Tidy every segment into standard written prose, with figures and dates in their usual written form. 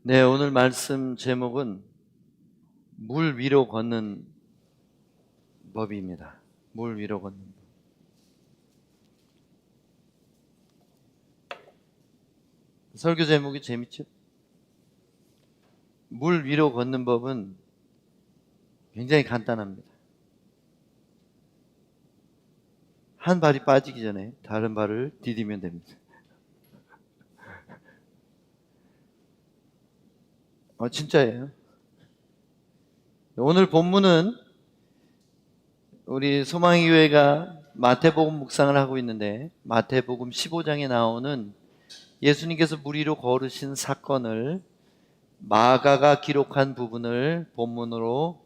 네, 오늘 말씀 제목은 물 위로 걷는 법입니다. 물 위로 걷는 법. 설교 제목이 재밌죠? 물 위로 걷는 법은 굉장히 간단합니다. 한 발이 빠지기 전에 다른 발을 디디면 됩니다. 진짜예요. 오늘 본문은 우리 소망의 교회가 마태복음 묵상을 하고 있는데, 마태복음 15장에 나오는 예수님께서 물 위로 걸으신 사건을 마가가 기록한 부분을 본문으로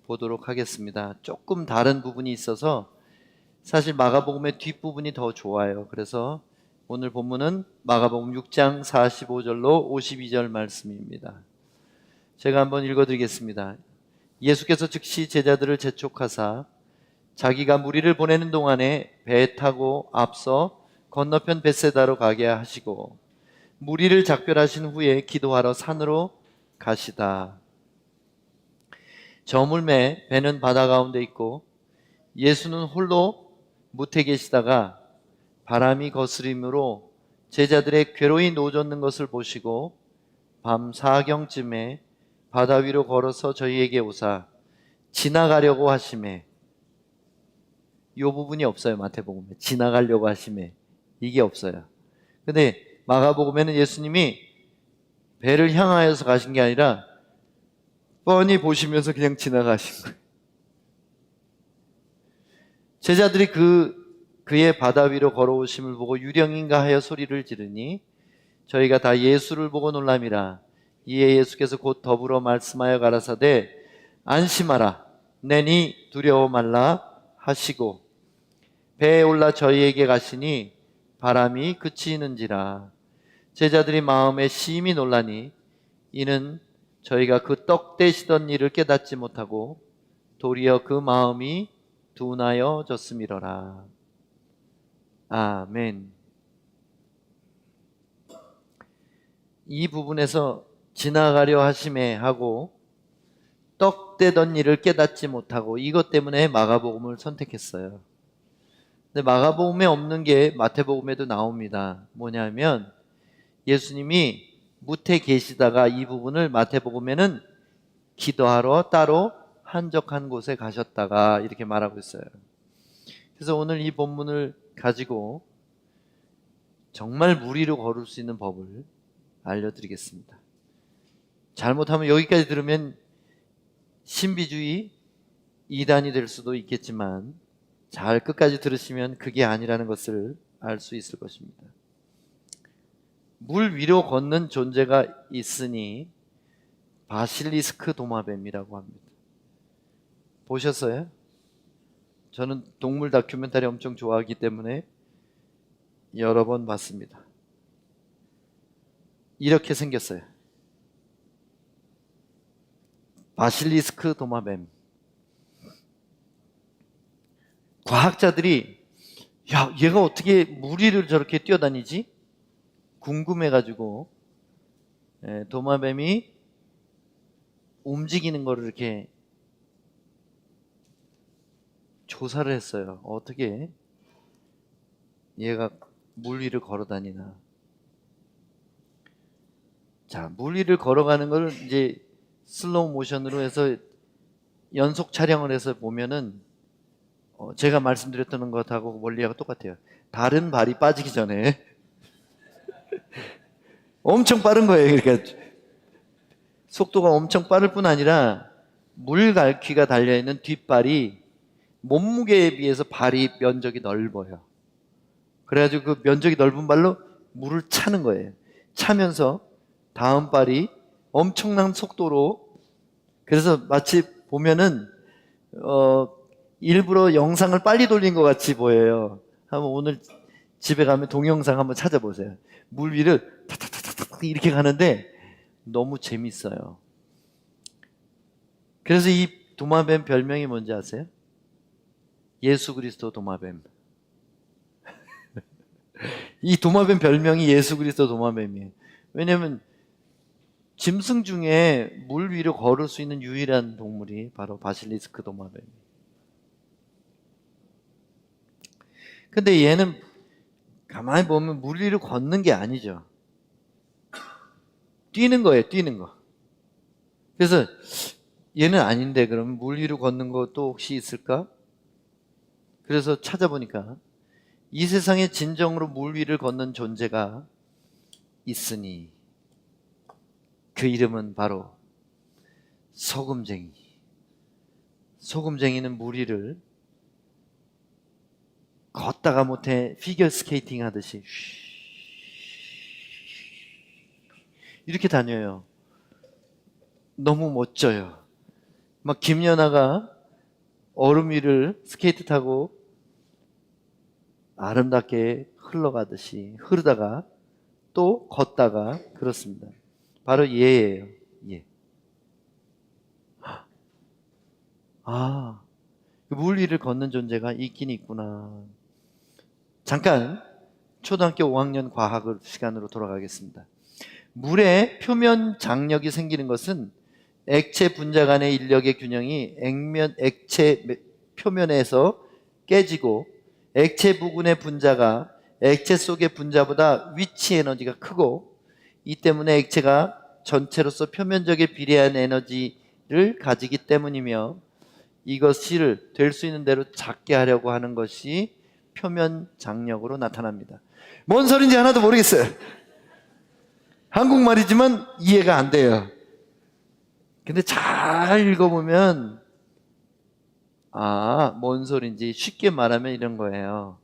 보도록 하겠습니다. 조금 다른 부분이 있어서 사실 마가복음의 뒷부분이 더 좋아요. 그래서 오늘 본문은 마가복음 6장 45절로 52절 말씀입니다. 제가 한번 읽어드리겠습니다. 예수께서 즉시 제자들을 재촉하사 자기가 무리를 보내는 동안에 배에 타고 앞서 건너편 벳세다로 가게 하시고 무리를 작별하신 후에 기도하러 산으로 가시다. 저물매 배는 바다 가운데 있고 예수는 홀로 무태 계시다가 바람이 거스림으로 제자들의 괴로이 노젓는 것을 보시고 밤 사경쯤에 바다 위로 걸어서 저희에게 오사 지나가려고 하시매, 이 부분이 없어요. 마태복음에 지나가려고 하시매 이게 없어요. 근데 마가복음에는 예수님이 배를 향하여서 가신 게 아니라 뻔히 보시면서 그냥 지나가신 거예요. 제자들이 그의 바다 위로 걸어오심을 보고 유령인가 하여 소리를 지르니 저희가 다 예수를 보고 놀람이라. 이에 예수께서 곧 더불어 말씀하여 가라사대 안심하라 내니 두려워 말라 하시고 배에 올라 저희에게 가시니 바람이 그치는지라. 제자들이 마음에 심히 놀라니 이는 저희가 그 떡 떼시던 일을 깨닫지 못하고 도리어 그 마음이 둔하여졌음이로라. 아멘. 이 부분에서 지나가려 하심에 하고 떡 떼던 일을 깨닫지 못하고, 이것 때문에 마가복음을 선택했어요. 근데 마가복음에 없는 게 마태복음에도 나옵니다. 뭐냐면 예수님이 무태 계시다가 이 부분을 마태복음에는 기도하러 따로 한적한 곳에 가셨다가 이렇게 말하고 있어요. 그래서 오늘 이 본문을 가지고 정말 물 위로 걸을 수 있는 법을 알려드리겠습니다. 잘못하면 여기까지 들으면 신비주의 이단이 될 수도 있겠지만 잘 끝까지 들으시면 그게 아니라는 것을 알 수 있을 것입니다. 물 위로 걷는 존재가 있으니 바실리스크 도마뱀이라고 합니다. 보셨어요? 저는 동물 다큐멘터리 엄청 좋아하기 때문에 여러 번 봤습니다. 이렇게 생겼어요. 바실리스크 도마뱀. 과학자들이 야, 얘가 어떻게 물 위를 저렇게 뛰어다니지? 궁금해가지고 도마뱀이 움직이는 거를 이렇게 조사를 했어요. 어떻게 얘가 물 위를 걸어 다니나. 자, 물 위를 걸어가는 걸 이제 슬로우 모션으로 해서 연속 촬영을 해서 보면은 제가 말씀드렸던 것하고 원리하고 똑같아요. 다른 발이 빠지기 전에 엄청 빠른 거예요. 그러니까 속도가 엄청 빠를 뿐 아니라 물갈퀴가 달려있는 뒷발이 몸무게에 비해서 발이 면적이 넓어요. 그래가지고 그 면적이 넓은 발로 물을 차는 거예요. 차면서 다음 발이 엄청난 속도로, 그래서 마치 보면은 일부러 영상을 빨리 돌린 것 같이 보여요. 한번 오늘 집에 가면 동영상 한번 찾아보세요. 물 위를 탁탁탁탁 이렇게 가는데 너무 재밌어요. 그래서 이 도마뱀 별명이 뭔지 아세요? 예수 그리스도 도마뱀. 이 도마뱀 별명이 예수 그리스도 도마뱀이에요. 왜냐하면 짐승 중에 물 위로 걸을 수 있는 유일한 동물이 바로 바실리스크 도마뱀이에요. 근데 얘는 가만히 보면 물 위로 걷는 게 아니죠. 뛰는 거예요, 뛰는 거. 그래서 얘는 아닌데 그러면 물 위로 걷는 것도 혹시 있을까? 그래서 찾아보니까 이 세상에 진정으로 물 위를 걷는 존재가 있으니 그 이름은 바로 소금쟁이. 소금쟁이는 물 위를 걷다가 못해 피겨 스케이팅 하듯이 이렇게 다녀요. 너무 멋져요. 막 김연아가 얼음 위를 스케이트 타고 아름답게 흘러가듯이 흐르다가 또 걷다가 그렇습니다. 바로 얘예요. 얘. 물 위를 걷는 존재가 있긴 있구나. 잠깐 초등학교 5학년 과학 시간으로 돌아가겠습니다. 물의 표면 장력이 생기는 것은 액체 분자 간의 인력의 균형이 액체 표면에서 깨지고 액체 부근의 분자가 액체 속의 분자보다 위치 에너지가 크고 이 때문에 액체가 전체로서 표면적에 비례한 에너지를 가지기 때문이며 이것을 될 수 있는 대로 작게 하려고 하는 것이 표면 장력으로 나타납니다. 뭔 소린지 하나도 모르겠어요. 한국말이지만 이해가 안 돼요. 근데 잘 읽어보면 뭔 소린지 쉽게 말하면 이런 거예요.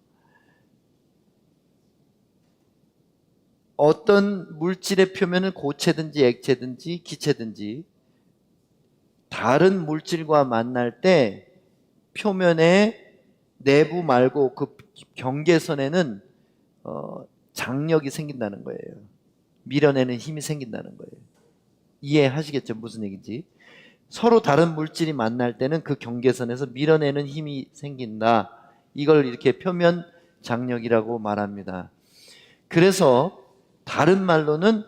어떤 물질의 표면은 고체든지 액체든지 기체든지 다른 물질과 만날 때 표면의 내부 말고 그 경계선에는 장력이 생긴다는 거예요. 밀어내는 힘이 생긴다는 거예요. 이해하시겠죠? 무슨 얘기인지. 서로 다른 물질이 만날 때는 그 경계선에서 밀어내는 힘이 생긴다. 이걸 이렇게 표면 장력이라고 말합니다. 그래서 다른 말로는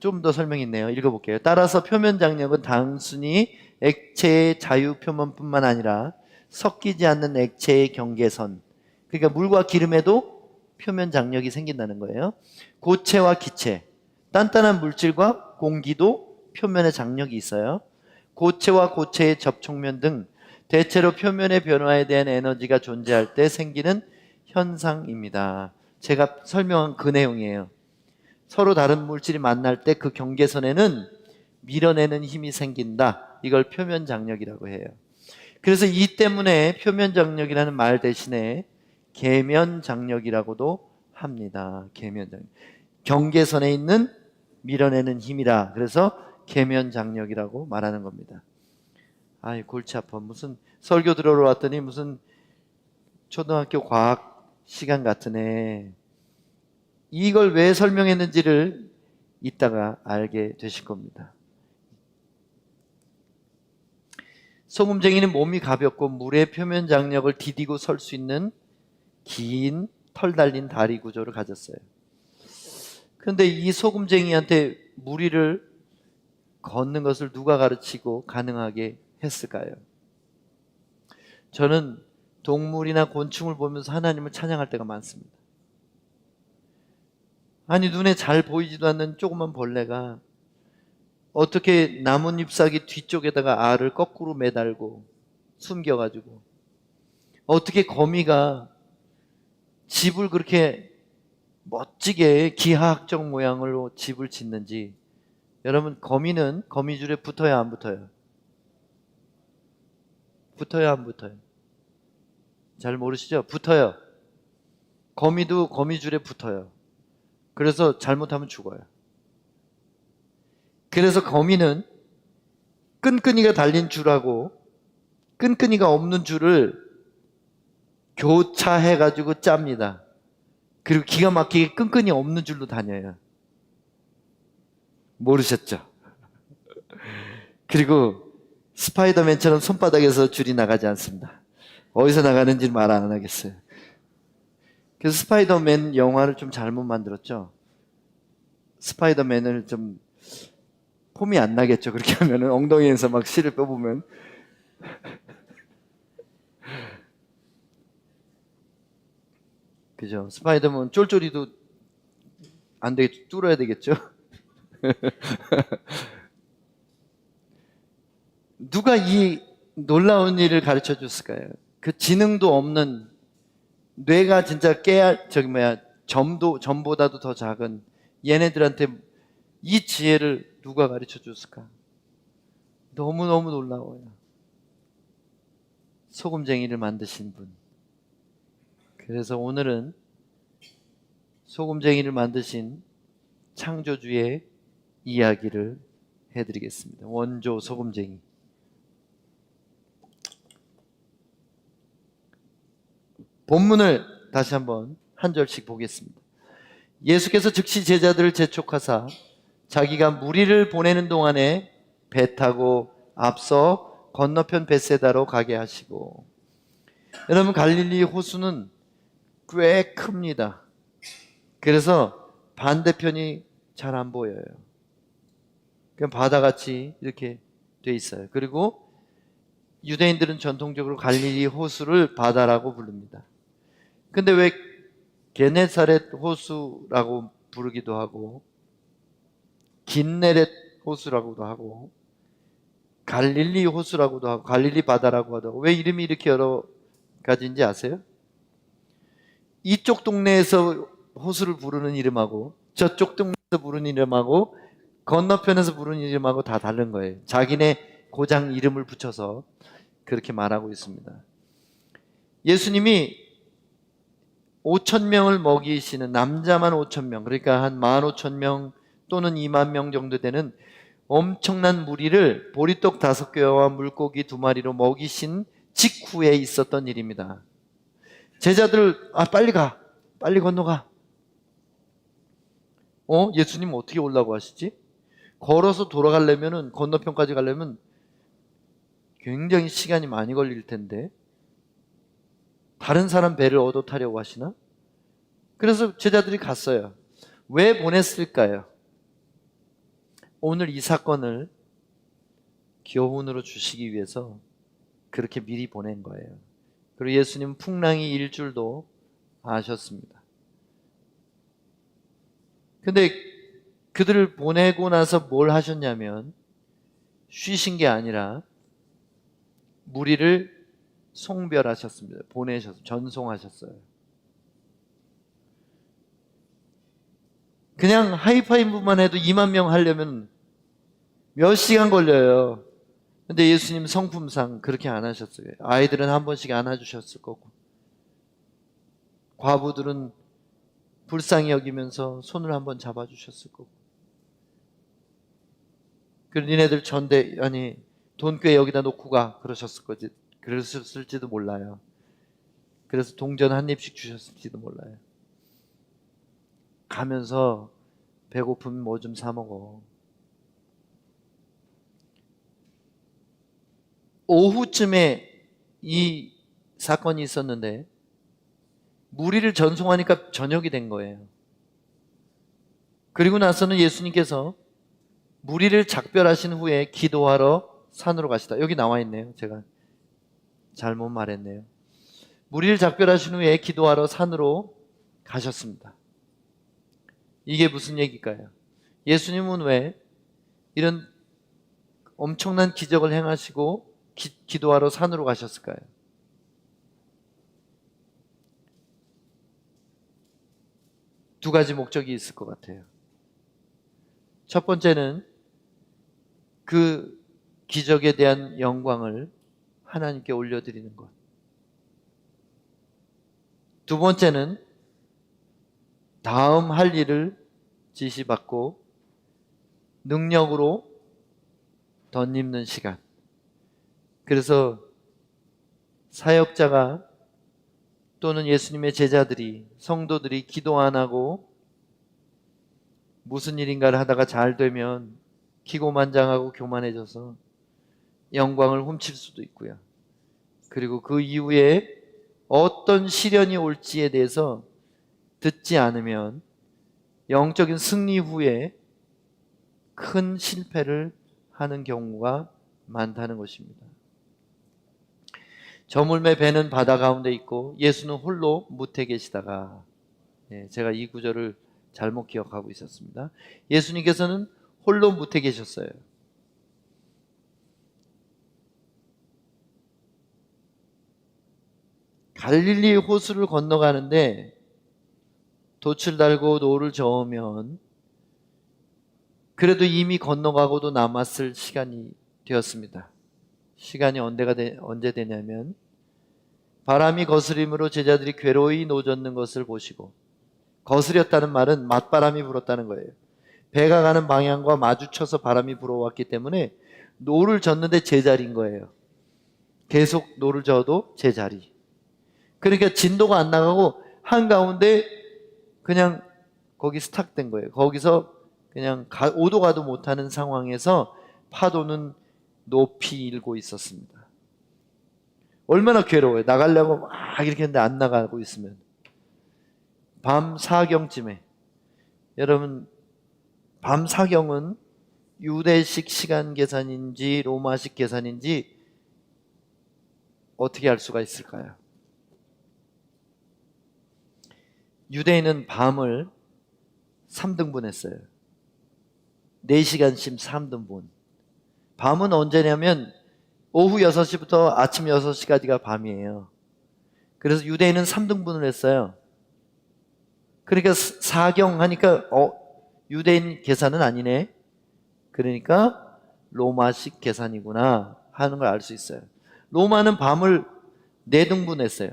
좀 더 설명이 있네요. 읽어볼게요. 따라서 표면 장력은 단순히 액체의 자유 표면뿐만 아니라 섞이지 않는 액체의 경계선, 그러니까 물과 기름에도 표면 장력이 생긴다는 거예요. 고체와 기체, 단단한 물질과 공기도 표면에 장력이 있어요. 고체와 고체의 접촉면 등 대체로 표면의 변화에 대한 에너지가 존재할 때 생기는 현상입니다. 제가 설명한 그 내용이에요. 서로 다른 물질이 만날 때 그 경계선에는 밀어내는 힘이 생긴다. 이걸 표면 장력이라고 해요. 그래서 이 때문에 표면 장력이라는 말 대신에 계면 장력이라고도 합니다. 계면 장력. 경계선에 있는 밀어내는 힘이라 그래서 계면 장력이라고 말하는 겁니다. 골치 아파. 무슨 설교 들으러 왔더니 무슨 초등학교 과학 시간 같으네. 이걸 왜 설명했는지를 이따가 알게 되실 겁니다. 소금쟁이는 몸이 가볍고 물의 표면 장력을 디디고 설 수 있는 긴 털 달린 다리 구조를 가졌어요. 그런데 이 소금쟁이한테 물 위를 걷는 것을 누가 가르치고 가능하게 했을까요? 저는 동물이나 곤충을 보면서 하나님을 찬양할 때가 많습니다. 눈에 잘 보이지도 않는 조그만 벌레가 어떻게 나뭇 잎사귀 뒤쪽에다가 알을 거꾸로 매달고 숨겨가지고 어떻게 거미가 집을 그렇게 멋지게 기하학적 모양으로 집을 짓는지. 여러분, 거미는 거미줄에 붙어요, 안 붙어요? 붙어요, 안 붙어요? 잘 모르시죠? 붙어요. 거미도 거미줄에 붙어요. 그래서 잘못하면 죽어요. 그래서 거미는 끈끈이가 달린 줄하고 끈끈이가 없는 줄을 교차해가지고 짭니다. 그리고 기가 막히게 끈끈이 없는 줄로 다녀요. 모르셨죠? 그리고 스파이더맨처럼 손바닥에서 줄이 나가지 않습니다. 어디서 나가는지 말 안 하겠어요. 그래서 스파이더맨 영화를 좀 잘못 만들었죠. 스파이더맨을 좀 폼이 안 나겠죠. 그렇게 하면은 엉덩이에서 막 실을 빼보면. 그죠? 스파이더맨 쫄쫄이도 안 되겠죠. 뚫어야 되겠죠. 누가 이 놀라운 일을 가르쳐 줬을까요? 그 지능도 없는, 뇌가 진짜 점보다도 더 작은 얘네들한테 이 지혜를 누가 가르쳐 줬을까? 너무너무 놀라워요. 소금쟁이를 만드신 분. 그래서 오늘은 소금쟁이를 만드신 창조주의 이야기를 해드리겠습니다. 원조 소금쟁이. 본문을 다시 한번 한 절씩 보겠습니다. 예수께서 즉시 제자들을 재촉하사 자기가 무리를 보내는 동안에 배 타고 앞서 건너편 벳세다로 가게 하시고. 여러분, 갈릴리 호수는 꽤 큽니다. 그래서 반대편이 잘 안 보여요. 그냥 바다같이 이렇게 돼 있어요. 그리고 유대인들은 전통적으로 갈릴리 호수를 바다라고 부릅니다. 근데 왜 게네사렛 호수라고 부르기도 하고 긴네렛 호수라고도 하고 갈릴리 호수라고도 하고 갈릴리 바다라고 하고, 왜 이름이 이렇게 여러 가지인지 아세요? 이쪽 동네에서 호수를 부르는 이름하고 저쪽 동네에서 부르는 이름하고 건너편에서 부르는 이름하고 다 다른 거예요. 자기네 고장 이름을 붙여서 그렇게 말하고 있습니다. 예수님이 5,000명을 먹이시는, 남자만 5,000명, 그러니까 한 15,000명 또는 2만 명 정도 되는 엄청난 무리를 보리떡 5개와 물고기 2마리로 먹이신 직후에 있었던 일입니다. 제자들, 빨리 가, 빨리 건너가. 예수님 어떻게 오려고 하시지? 걸어서 돌아가려면은, 건너편까지 가려면 굉장히 시간이 많이 걸릴 텐데 다른 사람 배를 얻어 타려고 하시나? 그래서 제자들이 갔어요. 왜 보냈을까요? 오늘 이 사건을 교훈으로 주시기 위해서 그렇게 미리 보낸 거예요. 그리고 예수님은 풍랑이 일 줄도 아셨습니다. 근데 그들을 보내고 나서 뭘 하셨냐면, 쉬신 게 아니라 무리를 송별하셨습니다. 보내셨어요. 전송하셨어요. 그냥 하이파이브만 해도 2만 명 하려면 몇 시간 걸려요. 근데 예수님 성품상 그렇게 안 하셨어요. 아이들은 한 번씩 안아주셨을 거고, 과부들은 불쌍히 여기면서 손을 한번 잡아주셨을 거고, 그리고 니네들 돈꽤 여기다 놓고 가 그러셨을 거지. 그랬을지도 몰라요. 그래서 동전 한 입씩 주셨을지도 몰라요. 가면서 배고프면 뭐 좀 사 먹어. 오후쯤에 이 사건이 있었는데 무리를 전송하니까 저녁이 된 거예요. 그리고 나서는 예수님께서 무리를 작별하신 후에 기도하러 산으로 가시다. 여기 나와 있네요. 제가 잘못 말했네요. 무리를 작별하신 후에 기도하러 산으로 가셨습니다. 이게 무슨 얘기일까요? 예수님은 왜 이런 엄청난 기적을 행하시고 기도하러 산으로 가셨을까요? 두 가지 목적이 있을 것 같아요. 첫 번째는 그 기적에 대한 영광을 하나님께 올려드리는 것. 두 번째는 다음 할 일을 지시받고 능력으로 덧입는 시간. 그래서 사역자가 또는 예수님의 제자들이, 성도들이 기도 안 하고 무슨 일인가를 하다가 잘 되면 기고만장하고 교만해져서 영광을 훔칠 수도 있고요. 그리고 그 이후에 어떤 시련이 올지에 대해서 듣지 않으면 영적인 승리 후에 큰 실패를 하는 경우가 많다는 것입니다. 저물매 배는 바다 가운데 있고 예수는 홀로 무태 계시다가, 제가 이 구절을 잘못 기억하고 있었습니다. 예수님께서는 홀로 무태 계셨어요. 갈릴리 호수를 건너가는데 돛을 달고 노를 저으면 그래도 이미 건너가고도 남았을 시간이 되었습니다. 시간이 언제 되냐면 바람이 거스림으로 제자들이 괴로이 노젓는 것을 보시고, 거스렸다는 말은 맞바람이 불었다는 거예요. 배가 가는 방향과 마주쳐서 바람이 불어왔기 때문에 노를 젓는데 제자리인 거예요. 계속 노를 저어도 제자리. 그러니까 진도가 안 나가고 한가운데 그냥 거기 스탁된 거예요. 거기서 그냥 오도 가도 못하는 상황에서 파도는 높이 일고 있었습니다. 얼마나 괴로워요. 나가려고 막 이렇게 했는데 안 나가고 있으면. 밤 4경쯤에, 여러분, 밤 4경은 유대식 시간 계산인지 로마식 계산인지 어떻게 알 수가 있을까요? 유대인은 밤을 3등분 했어요. 4시간씩 3등분. 밤은 언제냐면 오후 6시부터 아침 6시까지가 밤이에요. 그래서 유대인은 3등분을 했어요. 그러니까 4경 하니까 유대인 계산은 아니네. 그러니까 로마식 계산이구나 하는 걸 알 수 있어요. 로마는 밤을 4등분 했어요.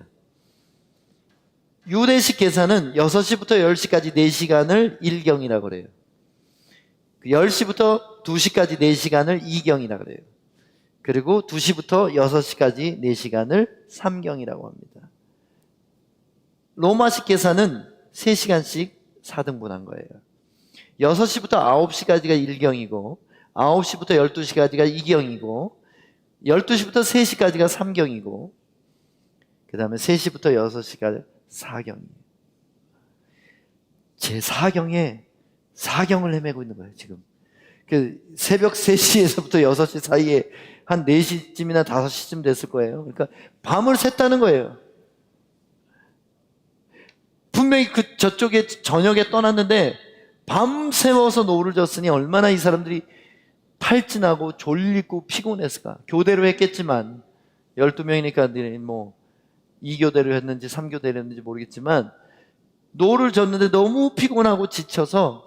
유대식 계산은 6시부터 10시까지 4시간을 1경이라고 그래요. 10시부터 2시까지 4시간을 2경이라고 그래요. 그리고 2시부터 6시까지 4시간을 3경이라고 합니다. 로마식 계산은 3시간씩 4등분한 거예요. 6시부터 9시까지가 1경이고 9시부터 12시까지가 2경이고 12시부터 3시까지가 3경이고 그 다음에 3시부터 6시까지 4경이에요. 제 4경에 4경을 헤매고 있는 거예요, 지금. 새벽 3시에서부터 6시 사이에 한 4시쯤이나 5시쯤 됐을 거예요. 그러니까 밤을 샜다는 거예요. 분명히 저쪽에 저녁에 떠났는데 밤새워서 노를 졌으니 얼마나 이 사람들이 탈진하고 졸리고 피곤했을까. 교대로 했겠지만 12명이니까 뭐 2교대로 했는지 3교대로 했는지 모르겠지만 노를 졌는데 너무 피곤하고 지쳐서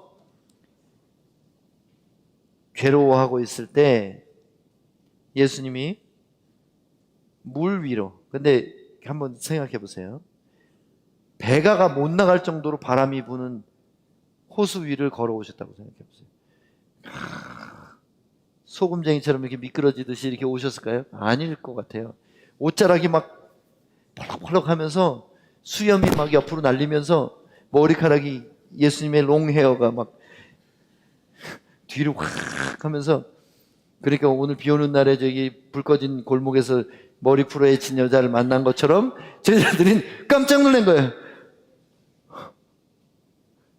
괴로워하고 있을 때 예수님이 물 위로, 근데 한번 생각해 보세요. 배가가 못 나갈 정도로 바람이 부는 호수 위를 걸어오셨다고 생각해 보세요. 소금쟁이처럼 이렇게 미끄러지듯이 이렇게 오셨을까요? 아닐 것 같아요. 옷자락이 막 펄럭펄럭 하면서 수염이 막 옆으로 날리면서 머리카락이, 예수님의 롱헤어가 막 뒤로 확 하면서, 그러니까 오늘 비 오는 날에 저기 불 꺼진 골목에서 머리 풀어헤친 여자를 만난 것처럼 제자들은 깜짝 놀란 거예요.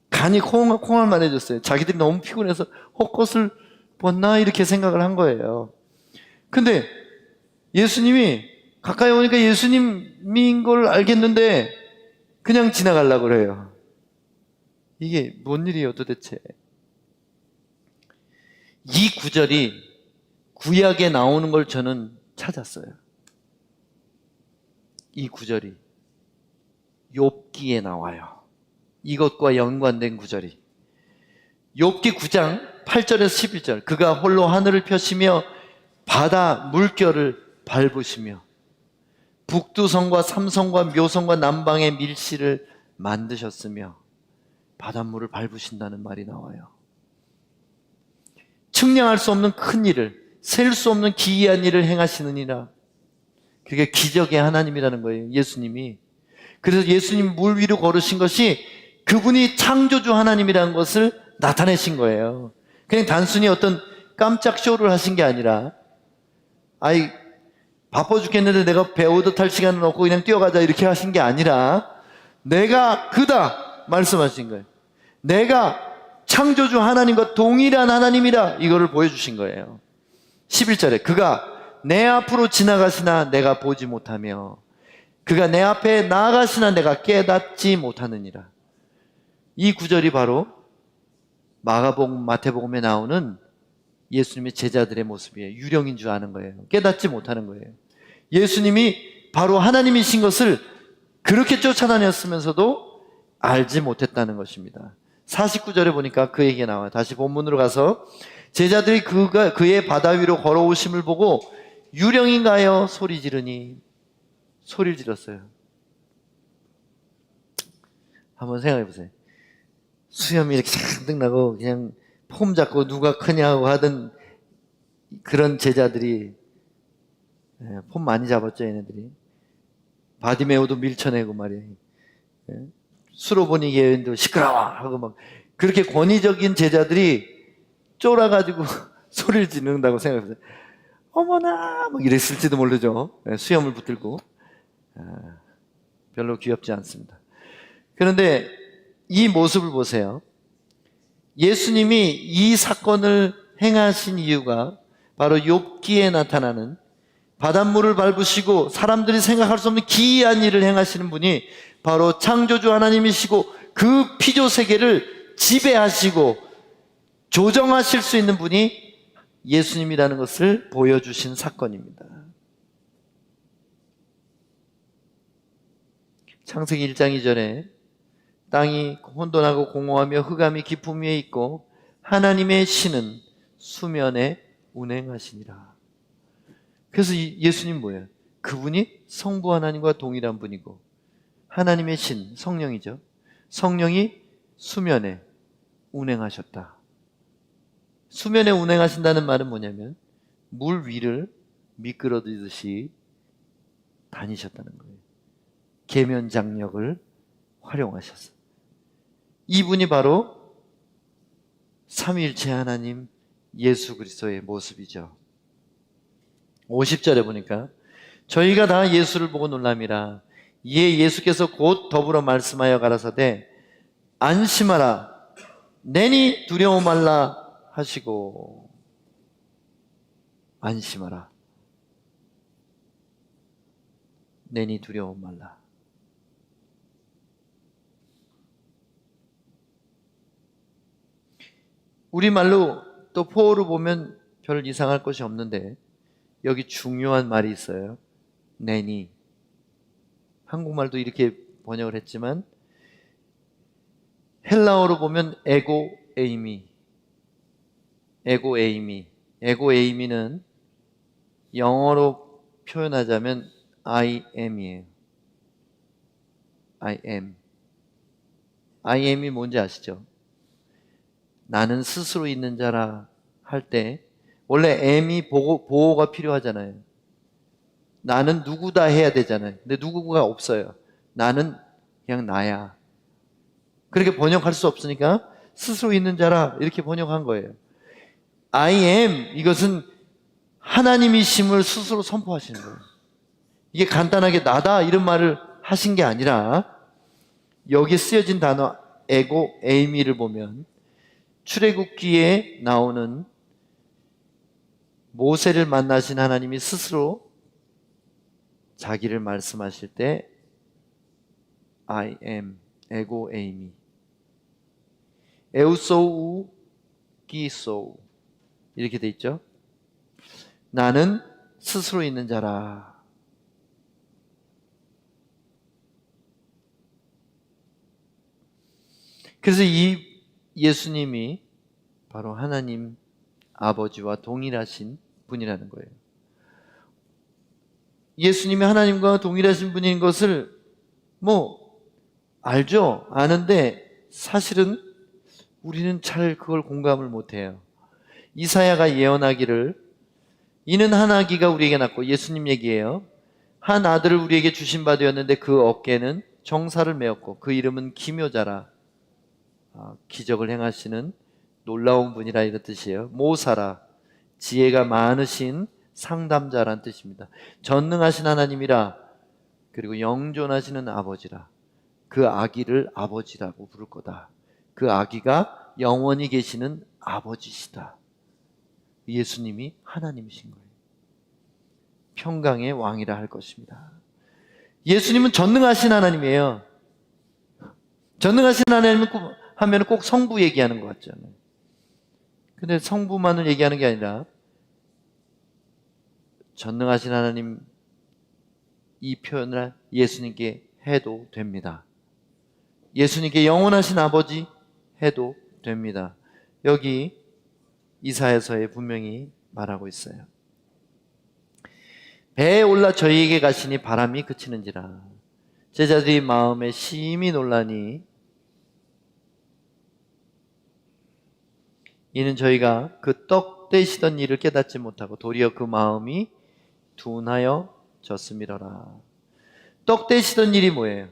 간이 콩알만해졌어요. 자기들이 너무 피곤해서 헛것을 벗나 이렇게 생각을 한 거예요. 근데 예수님이 가까이 오니까 예수님인 걸 알겠는데 그냥 지나가려고 그래요. 이게 뭔 일이에요 도대체. 이 구절이 구약에 나오는 걸 저는 찾았어요. 이 구절이 욥기에 나와요. 이것과 연관된 구절이 욥기 9장 8절에서 11절. 그가 홀로 하늘을 펴시며 바다 물결을 밟으시며 북두성과 삼성과 묘성과 남방의 밀실을 만드셨으며 바닷물을 밟으신다는 말이 나와요. 측량할 수 없는 큰 일을, 셀 수 없는 기이한 일을 행하시느니라. 그게 기적의 하나님이라는 거예요, 예수님이. 그래서 예수님 물 위로 걸으신 것이 그분이 창조주 하나님이라는 것을 나타내신 거예요. 그냥 단순히 어떤 깜짝 쇼를 하신 게 아니라, 아이 바빠 죽겠는데 내가 배우듯 할 시간은 없고 그냥 뛰어가자 이렇게 하신 게 아니라 내가 그다 말씀하신 거예요. 내가 창조주 하나님과 동일한 하나님이라 이거를 보여주신 거예요. 11절에 그가 내 앞으로 지나가시나 내가 보지 못하며 그가 내 앞에 나아가시나 내가 깨닫지 못하느니라. 이 구절이 바로 마가복음, 마태복음에 나오는 예수님의 제자들의 모습이에요. 유령인 줄 아는 거예요. 깨닫지 못하는 거예요. 예수님이 바로 하나님이신 것을 그렇게 쫓아다녔으면서도 알지 못했다는 것입니다. 49절에 보니까 그 얘기가 나와요. 다시 본문으로 가서 제자들이 그의 바다 위로 걸어오심을 보고 유령인가요? 소리 지르니 소리를 질렀어요. 한번 생각해 보세요. 수염이 이렇게 잔뜩 나고 그냥 폼 잡고 누가 크냐고 하던 그런 제자들이, 폼 많이 잡았죠 얘네들이. 바디메오도 밀쳐내고 말이에요. 수로보니 예언도 시끄러워 하고 막 그렇게 권위적인 제자들이 쫄아가지고 소리를 지른다고 생각해보세요. 어머나 막 이랬을지도 모르죠. 수염을 붙들고. 별로 귀엽지 않습니다. 그런데 이 모습을 보세요. 예수님이 이 사건을 행하신 이유가 바로 욥기에 나타나는 바닷물을 밟으시고 사람들이 생각할 수 없는 기이한 일을 행하시는 분이 바로 창조주 하나님이시고 그 피조세계를 지배하시고 조정하실 수 있는 분이 예수님이라는 것을 보여주신 사건입니다. 창세기 1장 2절에 땅이 혼돈하고 공허하며 흑암이 깊음 위에 있고 하나님의 신은 수면에 운행하시니라. 그래서 예수님 뭐예요? 그분이 성부 하나님과 동일한 분이고 하나님의 신, 성령이죠. 성령이 수면에 운행하셨다. 수면에 운행하신다는 말은 뭐냐면 물 위를 미끄러지듯이 다니셨다는 거예요. 계면장력을 활용하셨어요. 이분이 바로 삼위일체 하나님 예수 그리스도의 모습이죠. 50절에 보니까 저희가 다 예수를 보고 놀람이라. 이에 예수께서 곧 더불어 말씀하여 가라사대 안심하라 내니 두려워 말라 하시고. 안심하라 내니 두려워 말라. 우리말로 또 포어로 보면 별 이상할 것이 없는데 여기 중요한 말이 있어요. 내니. 한국말도 이렇게 번역을 했지만 헬라어로 보면 에고 에이미. 에고 에이미는 영어로 표현하자면 I am이에요. I am이 뭔지 아시죠? 나는 스스로 있는 자라 할 때 원래 am이 보호가 필요하잖아요. 나는 누구다 해야 되잖아요. 근데 누구가 없어요. 나는 그냥 나야. 그렇게 번역할 수 없으니까 스스로 있는 자라 이렇게 번역한 거예요. I am 이것은 하나님이심을 스스로 선포하시는 거예요. 이게 간단하게 나다 이런 말을 하신 게 아니라 여기 쓰여진 단어 에고 에이미를 보면 출애굽기에 나오는 모세를 만나신 하나님이 스스로 자기를 말씀하실 때 I am, 에고 에이미, 에우소우 기소우 이렇게 돼 있죠. 나는 스스로 있는 자라. 그래서 이 예수님이 바로 하나님 아버지와 동일하신 분이라는 거예요. 예수님이 하나님과 동일하신 분인 것을 알죠? 아는데 사실은 우리는 잘 그걸 공감을 못해요. 이사야가 예언하기를 이는 한 아기가 우리에게 낳고, 예수님 얘기예요. 한 아들을 우리에게 주신 바 되었는데 그 어깨는 정사를 메었고 그 이름은 기묘자라. 기적을 행하시는 놀라운 분이라 이런 뜻이에요. 모사라, 지혜가 많으신 상담자란 뜻입니다. 전능하신 하나님이라, 그리고 영존하시는 아버지라. 그 아기를 아버지라고 부를 거다. 그 아기가 영원히 계시는 아버지시다. 예수님이 하나님이신 거예요. 평강의 왕이라 할 것입니다. 예수님은 전능하신 하나님이에요. 전능하신 하나님 하면 꼭 성부 얘기하는 것 같잖아요. 근데 성부만을 얘기하는 게 아니라 전능하신 하나님 이 표현을 예수님께 해도 됩니다. 예수님께 영원하신 아버지 해도 됩니다. 여기 이사야서에 분명히 말하고 있어요. 배에 올라 저희에게 가시니 바람이 그치는지라 제자들이 마음에 심히 놀라니 이는 저희가 그 떡 떼시던 일을 깨닫지 못하고 도리어 그 마음이 둔하여 졌음이로라. 떡 떼시던 일이 뭐예요?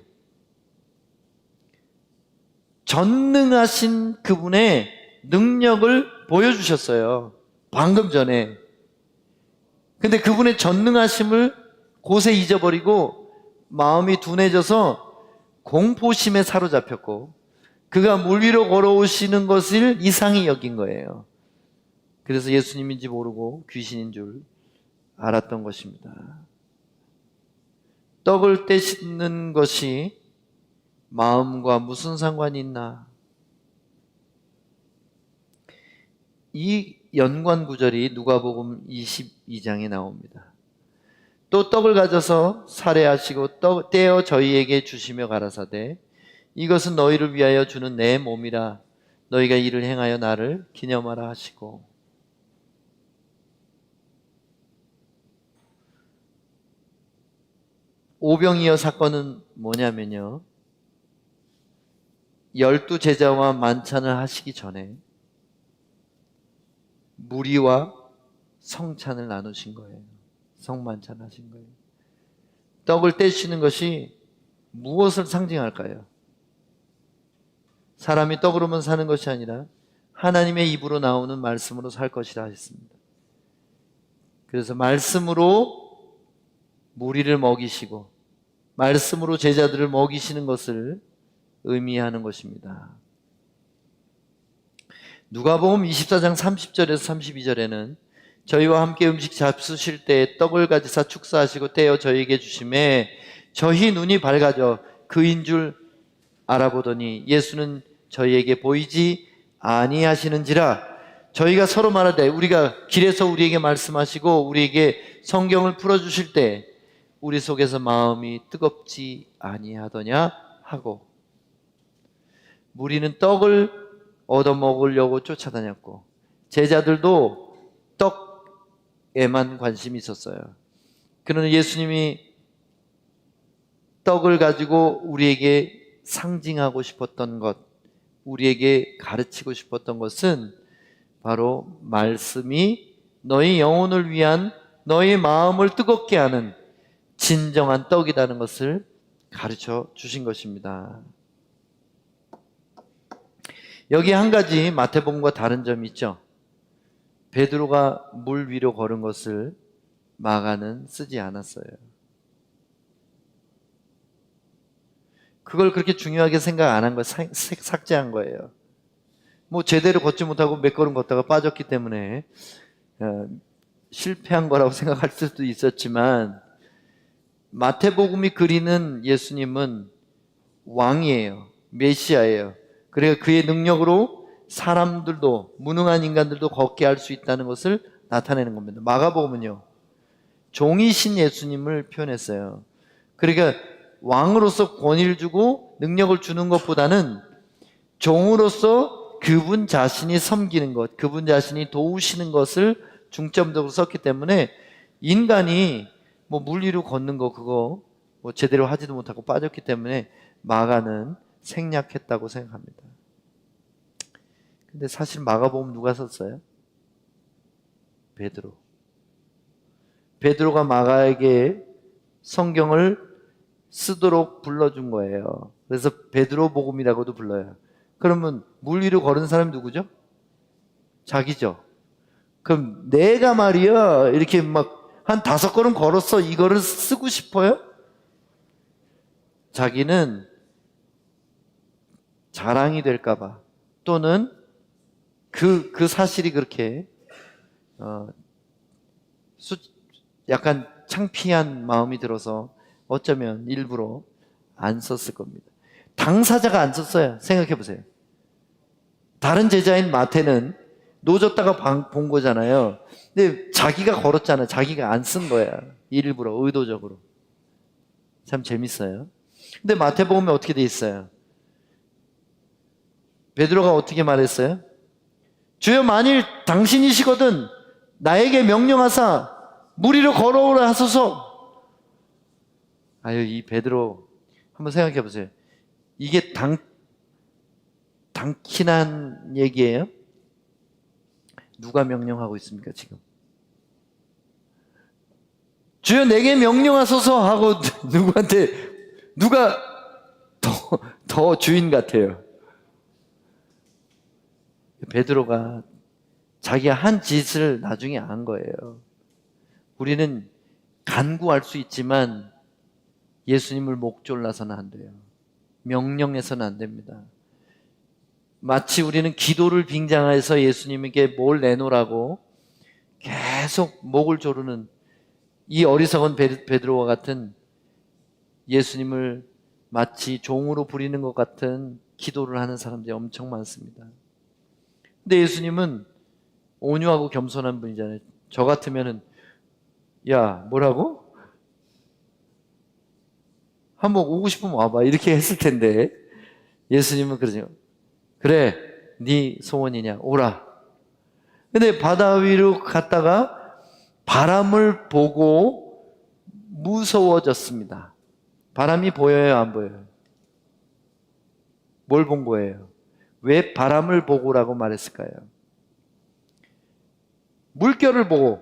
전능하신 그분의 능력을 보여주셨어요. 방금 전에. 근데 그분의 전능하심을 곳에 잊어버리고 마음이 둔해져서 공포심에 사로잡혔고 그가 물 위로 걸어오시는 것을 이상히 여긴 거예요. 그래서 예수님인지 모르고 귀신인 줄 알았던 것입니다. 떡을 떼시는 것이 마음과 무슨 상관이 있나? 이 연관 구절이 누가복음 22장에 나옵니다. 또 떡을 가져서 살해하시고 떼어 저희에게 주시며 가라사대 이것은 너희를 위하여 주는 내 몸이라 너희가 이를 행하여 나를 기념하라 하시고 오병이어 사건은 뭐냐면요. 12제자와 만찬을 하시기 전에 무리와 성찬을 나누신 거예요. 성만찬 하신 거예요. 떡을 떼시는 것이 무엇을 상징할까요? 사람이 떡으로만 사는 것이 아니라 하나님의 입으로 나오는 말씀으로 살 것이라 했습니다. 그래서 말씀으로 무리를 먹이시고 말씀으로 제자들을 먹이시는 것을 의미하는 것입니다. 누가복음 24장 30절에서 32절에는 저희와 함께 음식 잡수실 때 떡을 가지사 축사하시고 떼어 저희에게 주심에 저희 눈이 밝아져 그인 줄 알아보더니 예수는 저희에게 보이지 아니하시는지라 저희가 서로 말하되 우리가 길에서 우리에게 말씀하시고 우리에게 성경을 풀어주실 때 우리 속에서 마음이 뜨겁지 아니하더냐 하고 무리는 떡을 얻어먹으려고 쫓아다녔고 제자들도 떡에만 관심이 있었어요. 그러나 예수님이 떡을 가지고 우리에게 상징하고 싶었던 것, 우리에게 가르치고 싶었던 것은 바로 말씀이 너희 영혼을 위한 너희 마음을 뜨겁게 하는 진정한 떡이라는 것을 가르쳐 주신 것입니다. 여기 한 가지 마태복음과 다른 점이 있죠. 베드로가 물 위로 걸은 것을 마가는 쓰지 않았어요. 그걸 그렇게 중요하게 생각 안 한 거, 삭제한 거예요. 뭐 제대로 걷지 못하고 몇 걸음 걷다가 빠졌기 때문에 실패한 거라고 생각할 수도 있었지만 마태복음이 그리는 예수님은 왕이에요. 메시아예요. 그래서 그의 능력으로 사람들도 무능한 인간들도 걷게 할 수 있다는 것을 나타내는 겁니다. 마가복음은요. 종이신 예수님을 표현했어요. 그러니까 왕으로서 권위를 주고 능력을 주는 것보다는 종으로서 그분 자신이 섬기는 것, 그분 자신이 도우시는 것을 중점적으로 썼기 때문에 인간이 뭐 물 위로 걷는 거 그거 뭐 제대로 하지도 못하고 빠졌기 때문에 마가는 생략했다고 생각합니다. 근데 사실 마가복음 누가 썼어요? 베드로. 베드로가 마가에게 성경을 쓰도록 불러준 거예요. 그래서 베드로 복음이라고도 불러요. 그러면 물 위로 걸은 사람이 누구죠? 자기죠. 그럼 내가 말이야 이렇게 막 한 5걸음 걸었어 이거를 쓰고 싶어요? 자기는 자랑이 될까 봐 또는 그 사실이 그렇게 약간 창피한 마음이 들어서 어쩌면 일부러 안 썼을 겁니다. 당사자가 안 썼어요. 생각해 보세요. 다른 제자인 마태는 놓쳤다가 본 거잖아요. 근데 자기가 걸었잖아요. 자기가 안 쓴 거야. 일부러 의도적으로. 참 재밌어요. 근데 마태복음에 어떻게 돼 있어요? 베드로가 어떻게 말했어요? 주여, 만일 당신이시거든 나에게 명령하사 물 위로 걸어오라 하소서. 아유, 이 베드로 한번 생각해 보세요. 이게 당kin한 얘기예요? 누가 명령하고 있습니까 지금? 주여 내게 명령하소서 하고 누구한테, 누가 더 주인 같아요? 베드로가 자기가 한 짓을 나중에 안 거예요. 우리는 간구할 수 있지만 예수님을 목졸라서는 안 돼요. 명령해서는 안 됩니다. 마치 우리는 기도를 빙자해서 예수님에게 뭘 내놓으라고 계속 목을 조르는 이 어리석은 베드로와 같은, 예수님을 마치 종으로 부리는 것 같은 기도를 하는 사람들이 엄청 많습니다. 근데 예수님은 온유하고 겸손한 분이잖아요. 저 같으면은 야, 뭐라고? 한번 오고 싶으면 와봐 이렇게 했을 텐데, 예수님은 그러죠. 그래, 네 소원이냐, 오라. 근데 바다 위로 갔다가 바람을 보고 무서워졌습니다. 바람이 보여요, 안 보여요? 뭘 본 거예요? 왜 바람을 보고라고 말했을까요? 물결을 보고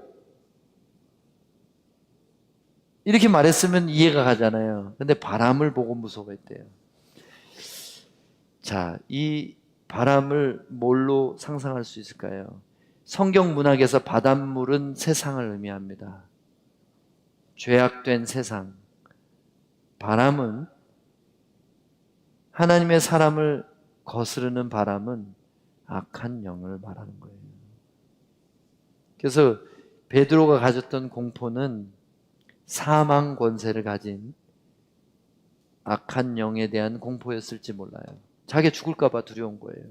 이렇게 말했으면 이해가 가잖아요. 근데 바람을 보고 무서워했대요. 자, 이 바람을 뭘로 상상할 수 있을까요? 성경 문학에서 바닷물은 세상을 의미합니다. 죄악된 세상. 바람은, 하나님의 사람을 거스르는 바람은 악한 영을 말하는 거예요. 그래서 베드로가 가졌던 공포는 사망 권세를 가진 악한 영에 대한 공포였을지 몰라요. 자기가 죽을까 봐 두려운 거예요.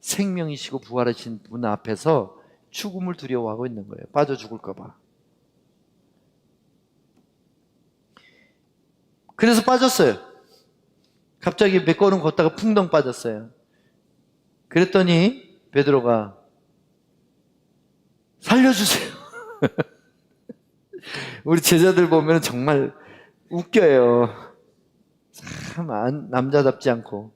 생명이시고 부활하신 분 앞에서 죽음을 두려워하고 있는 거예요. 빠져 죽을까 봐. 그래서 빠졌어요. 갑자기 몇 걸음 걷다가 풍덩 빠졌어요. 그랬더니 베드로가 살려주세요. 우리 제자들 보면 정말 웃겨요. 참 남자답지 않고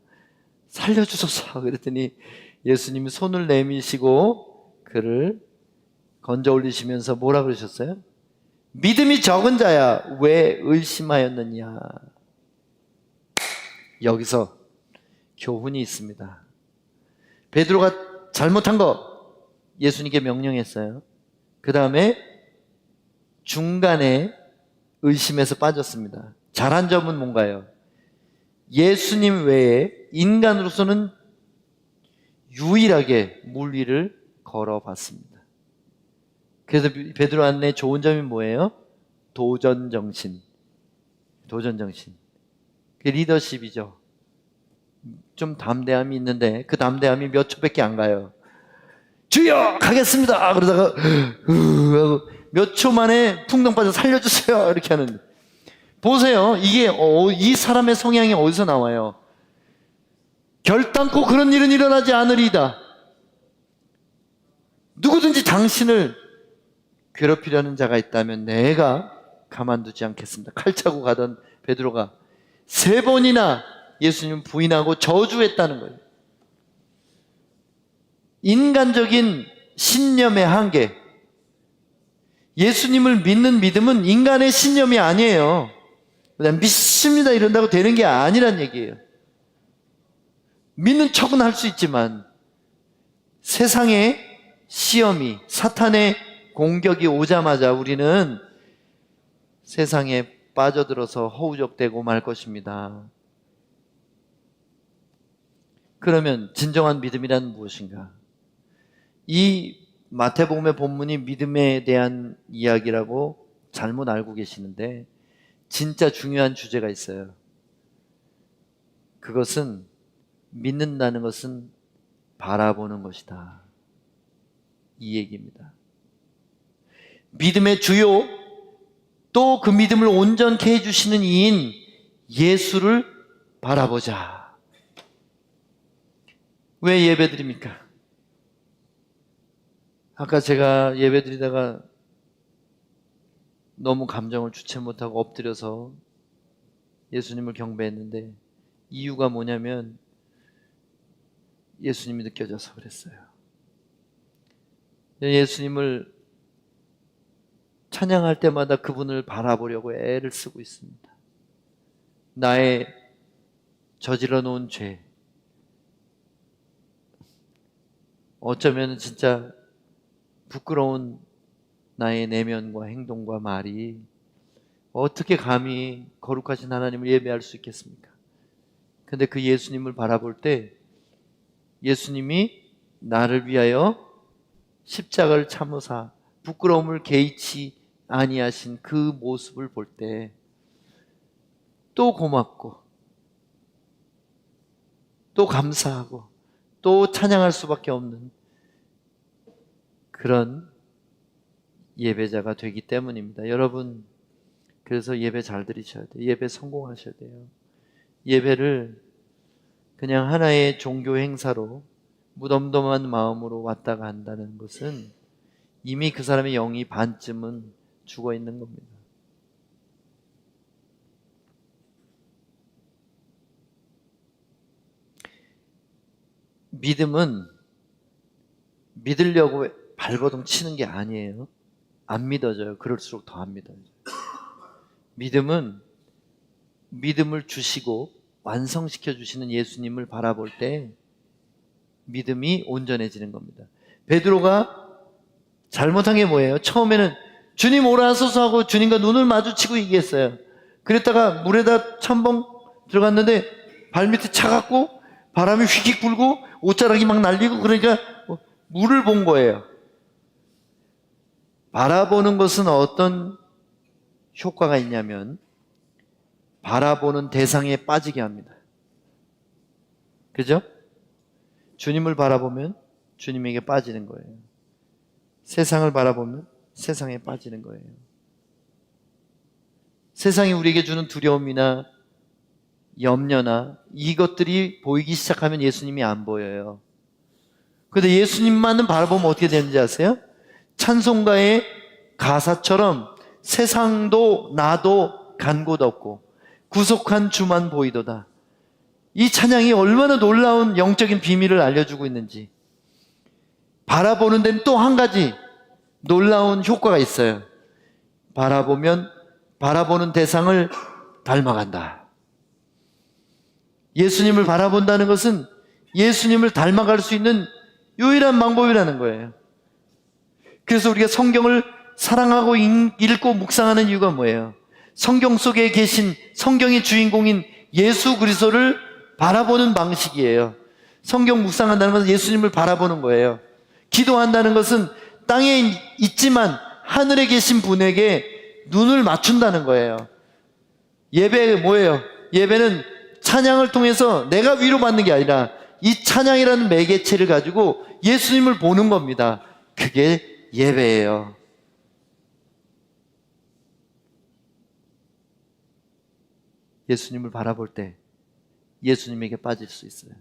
살려주소서 그랬더니 예수님이 손을 내미시고 그를 건져 올리시면서 뭐라 그러셨어요? 믿음이 적은 자야 왜 의심하였느냐. 여기서 교훈이 있습니다. 베드로가 잘못한 거 예수님께 명령했어요. 그 다음에 중간에 의심에서 빠졌습니다. 잘한 점은 뭔가요? 예수님 외에 인간으로서는 유일하게 물 위를 걸어봤습니다. 그래서 베드로 안에 좋은 점이 뭐예요? 도전정신. 도전정신. 그게 리더십이죠. 좀 담대함이 있는데 그 담대함이 몇 초밖에 안 가요. 주여 가겠습니다 그러다가 몇 초 만에 풍덩 빠져 살려주세요 이렇게 하는. 보세요. 이게 이 사람의 성향이 어디서 나와요? 결단코 그런 일은 일어나지 않으리이다. 누구든지 당신을 괴롭히려는 자가 있다면 내가 가만두지 않겠습니다. 칼 차고 가던 베드로가 3번이나 예수님 부인하고 저주했다는 거예요. 인간적인 신념의 한계. 예수님을 믿는 믿음은 인간의 신념이 아니에요. 그냥 믿습니다 이런다고 되는 게 아니란 얘기예요. 믿는 척은 할 수 있지만 세상의 시험이, 사탄의 공격이 오자마자 우리는 세상에 빠져들어서 허우적대고 말 것입니다. 그러면 진정한 믿음이란 무엇인가? 이 마태복음의 본문이 믿음에 대한 이야기라고 잘못 알고 계시는데 진짜 중요한 주제가 있어요. 그것은 믿는다는 것은 바라보는 것이다. 이 얘기입니다. 믿음의 주요 또 그 믿음을 온전케 해주시는 이인 예수를 바라보자. 왜 예배드립니까? 아까 제가 예배드리다가 너무 감정을 주체 못하고 엎드려서 예수님을 경배했는데 이유가 뭐냐면 예수님이 느껴져서 그랬어요. 예수님을 찬양할 때마다 그분을 바라보려고 애를 쓰고 있습니다. 나의 저질러 놓은 죄, 어쩌면 진짜 부끄러운 나의 내면과 행동과 말이 어떻게 감히 거룩하신 하나님을 예배할 수 있겠습니까? 근데 그 예수님을 바라볼 때 예수님이 나를 위하여 십자가를 참으사 부끄러움을 개의치 아니하신 그 모습을 볼 때 또 고맙고 또 감사하고 또 찬양할 수밖에 없는 그런 예배자가 되기 때문입니다. 여러분, 그래서 예배 잘 드리셔야 돼요. 예배 성공하셔야 돼요. 예배를 그냥 하나의 종교 행사로 무덤덤한 마음으로 왔다가 한다는 것은 이미 그 사람의 영이 반쯤은 죽어 있는 겁니다. 믿음은 믿으려고 발버둥 치는 게 아니에요. 안 믿어져요. 그럴수록 더 안 믿어져요. 믿음은 믿음을 주시고 완성시켜 주시는 예수님을 바라볼 때 믿음이 온전해지는 겁니다. 베드로가 잘못한 게 뭐예요? 처음에는 주님 오라소서 하고 주님과 눈을 마주치고 얘기했어요. 그랬다가 물에다 첨벙 들어갔는데 발밑이 차갑고 바람이 휘익 불고 옷자락이 막 날리고 그러니까 물을 본 거예요. 바라보는 것은 어떤 효과가 있냐면 바라보는 대상에 빠지게 합니다. 그죠? 주님을 바라보면 주님에게 빠지는 거예요. 세상을 바라보면 세상에 빠지는 거예요. 세상이 우리에게 주는 두려움이나 염려나 이것들이 보이기 시작하면 예수님이 안 보여요. 그런데 예수님만은 바라보면 어떻게 되는지 아세요? 찬송가의 가사처럼 세상도 나도 간 곳 없고 구속한 주만 보이도다. 이 찬양이 얼마나 놀라운 영적인 비밀을 알려주고 있는지. 바라보는 데는 또 한 가지 놀라운 효과가 있어요. 바라보면 바라보는 대상을 닮아간다. 예수님을 바라본다는 것은 예수님을 닮아갈 수 있는 유일한 방법이라는 거예요. 그래서 우리가 성경을 사랑하고 읽고 묵상하는 이유가 뭐예요? 성경 속에 계신 성경의 주인공인 예수 그리스도를 바라보는 방식이에요. 성경 묵상한다는 것은 예수님을 바라보는 거예요. 기도한다는 것은 땅에 있지만 하늘에 계신 분에게 눈을 맞춘다는 거예요. 예배가 뭐예요? 예배는 찬양을 통해서 내가 위로받는 게 아니라 이 찬양이라는 매개체를 가지고 예수님을 보는 겁니다. 그게 예배예요. 예수님을 바라볼 때 예수님에게 빠질 수 있어요.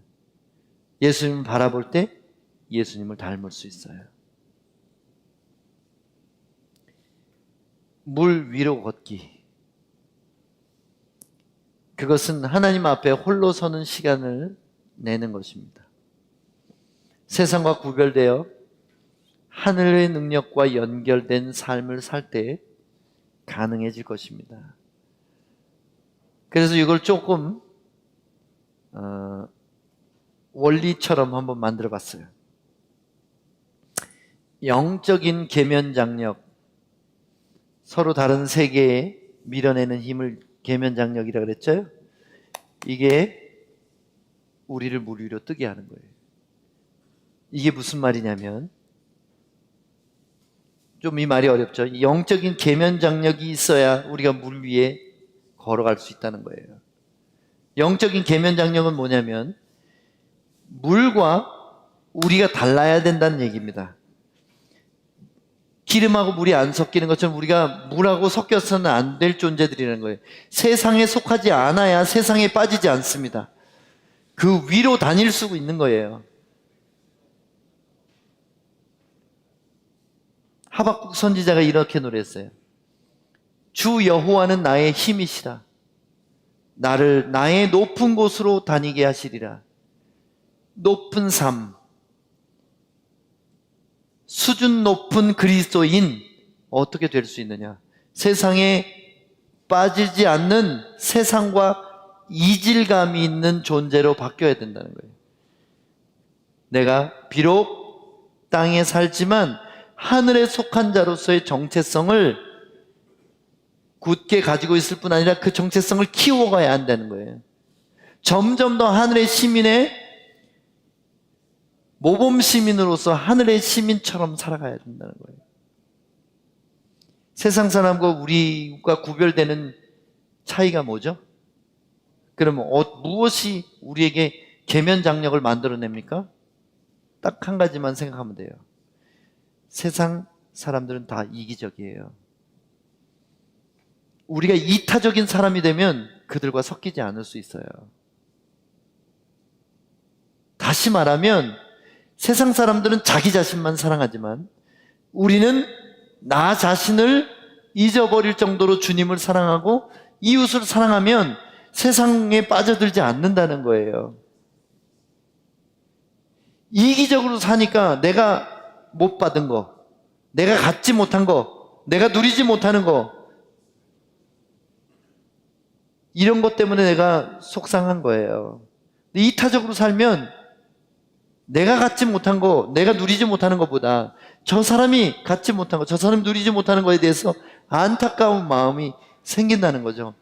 예수님을 바라볼 때 예수님을 닮을 수 있어요. 물 위로 걷기. 그것은 하나님 앞에 홀로 서는 시간을 내는 것입니다. 세상과 구별되어 하늘의 능력과 연결된 삶을 살 때 가능해질 것입니다. 그래서 이걸 조금 원리처럼 한번 만들어 봤어요. 영적인 계면장력, 서로 다른 세계에 밀어내는 힘을 계면장력이라고 그랬죠? 이게 우리를 물 위로 뜨게 하는 거예요. 이게 무슨 말이냐면 좀 이 말이 어렵죠. 영적인 계면 장력이 있어야 우리가 물 위에 걸어갈 수 있다는 거예요. 영적인 계면 장력은 뭐냐면 물과 우리가 달라야 된다는 얘기입니다. 기름하고 물이 안 섞이는 것처럼 우리가 물하고 섞여서는 안 될 존재들이라는 거예요. 세상에 속하지 않아야 세상에 빠지지 않습니다. 그 위로 다닐 수 있는 거예요. 하박국 선지자가 이렇게 노래했어요. 주 여호와는 나의 힘이시라. 나를 나의 높은 곳으로 다니게 하시리라. 높은 삶, 수준 높은 그리스도인 어떻게 될 수 있느냐? 세상에 빠지지 않는 세상과 이질감이 있는 존재로 바뀌어야 된다는 거예요. 내가 비록 땅에 살지만 하늘에 속한 자로서의 정체성을 굳게 가지고 있을 뿐 아니라 그 정체성을 키워가야 한다는 거예요. 점점 더 하늘의 시민의 모범 시민으로서 하늘의 시민처럼 살아가야 된다는 거예요. 세상 사람과 우리가 구별되는 차이가 뭐죠? 그러면 무엇이 우리에게 계면 장력을 만들어냅니까? 딱 한 가지만 생각하면 돼요. 세상 사람들은 다 이기적이에요. 우리가 이타적인 사람이 되면 그들과 섞이지 않을 수 있어요. 다시 말하면 세상 사람들은 자기 자신만 사랑하지만 우리는 나 자신을 잊어버릴 정도로 주님을 사랑하고 이웃을 사랑하면 세상에 빠져들지 않는다는 거예요. 이기적으로 사니까 내가 못 받은 거, 내가 갖지 못한 거, 내가 누리지 못하는 거, 이런 것 때문에 내가 속상한 거예요. 이타적으로 살면 내가 갖지 못한 거, 내가 누리지 못하는 것보다 저 사람이 갖지 못한 거, 저 사람이 누리지 못하는 거에 대해서 안타까운 마음이 생긴다는 거죠.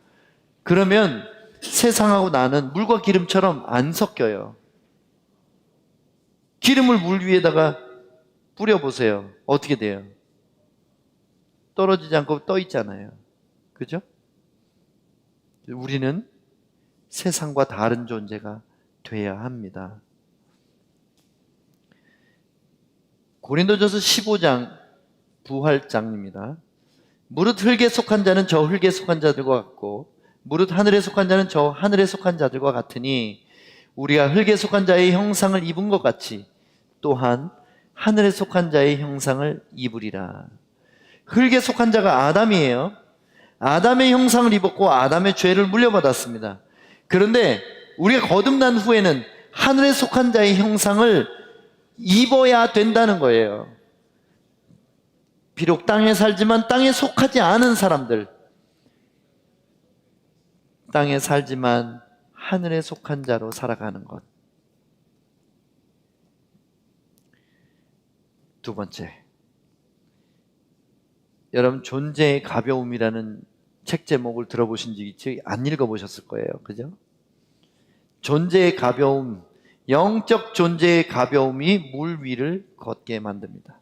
그러면 세상하고 나는 물과 기름처럼 안 섞여요. 기름을 물 위에다가 뿌려보세요. 어떻게 돼요? 떨어지지 않고 떠 있잖아요. 그죠? 우리는 세상과 다른 존재가 돼야 합니다. 고린도전서 15장 부활장입니다. 무릇 흙에 속한 자는 저 흙에 속한 자들과 같고 무릇 하늘에 속한 자는 저 하늘에 속한 자들과 같으니 우리가 흙에 속한 자의 형상을 입은 것 같이 또한 하늘에 속한 자의 형상을 입으리라. 흙에 속한 자가 아담이에요. 아담의 형상을 입었고 아담의 죄를 물려받았습니다. 그런데 우리가 거듭난 후에는 하늘에 속한 자의 형상을 입어야 된다는 거예요. 비록 땅에 살지만 땅에 속하지 않은 사람들, 땅에 살지만 하늘에 속한 자로 살아가는 것. 두 번째, 여러분 존재의 가벼움이라는 책 제목을 들어보신 적 있죠? 안 읽어보셨을 거예요. 그죠? 존재의 가벼움, 영적 존재의 가벼움이 물 위를 걷게 만듭니다.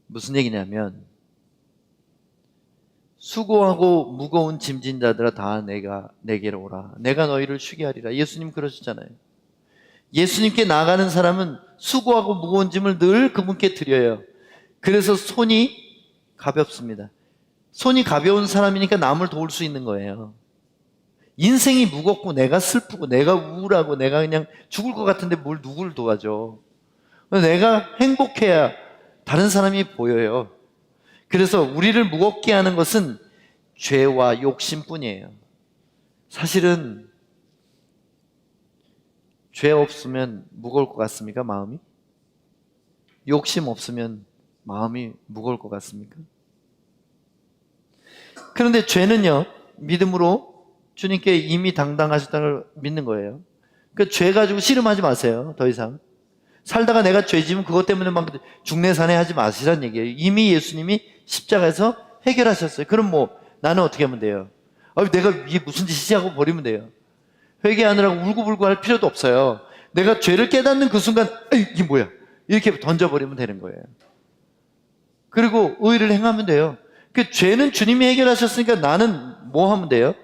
무슨 얘기냐면 수고하고 무거운 짐진 자들아 다 내게로 오라. 내가 너희를 쉬게 하리라. 예수님 그러셨잖아요. 예수님께 나가는 사람은 수고하고 무거운 짐을 늘 그분께 드려요. 그래서 손이 가볍습니다. 손이 가벼운 사람이니까 남을 도울 수 있는 거예요. 인생이 무겁고 내가 슬프고 내가 우울하고 내가 그냥 죽을 것 같은데 뭘 누구를 도와줘. 내가 행복해야 다른 사람이 보여요. 그래서 우리를 무겁게 하는 것은 죄와 욕심뿐이에요. 사실은 죄 없으면 무거울 것 같습니까? 마음이? 욕심 없으면 마음이 무거울 것 같습니까? 그런데 죄는요, 믿음으로 주님께 이미 당당하셨다는 걸 믿는 거예요. 그러니까 죄 가지고 씨름하지 마세요. 더 이상. 살다가 내가 죄 지면 그것 때문에 막 중내산해 하지 마시라는 얘기예요. 이미 예수님이 십자가에서 해결하셨어요. 그럼 뭐 나는 어떻게 하면 돼요? 내가 이게 무슨 짓이지 하고 버리면 돼요. 회개하느라고 울고불고 할 필요도 없어요. 내가 죄를 깨닫는 그 순간 이게 뭐야? 이렇게 던져버리면 되는 거예요. 그리고 의를 행하면 돼요. 그 죄는 주님이 해결하셨으니까 나는 뭐 하면 돼요?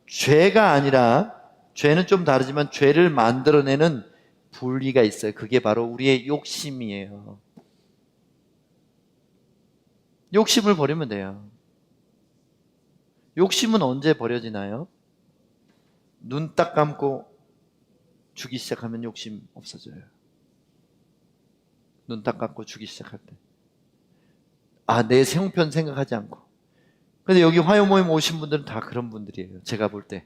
죄가 아니라, 죄는 좀 다르지만 죄를 만들어내는 분리가 있어요. 그게 바로 우리의 욕심이에요. 욕심을 버리면 돼요. 욕심은 언제 버려지나요? 눈 딱 감고 주기 시작하면 욕심 없어져요. 눈 딱 감고 주기 시작할 때. 내 형편 생각하지 않고. 근데 여기 화요 모임 오신 분들은 다 그런 분들이에요. 제가 볼 때.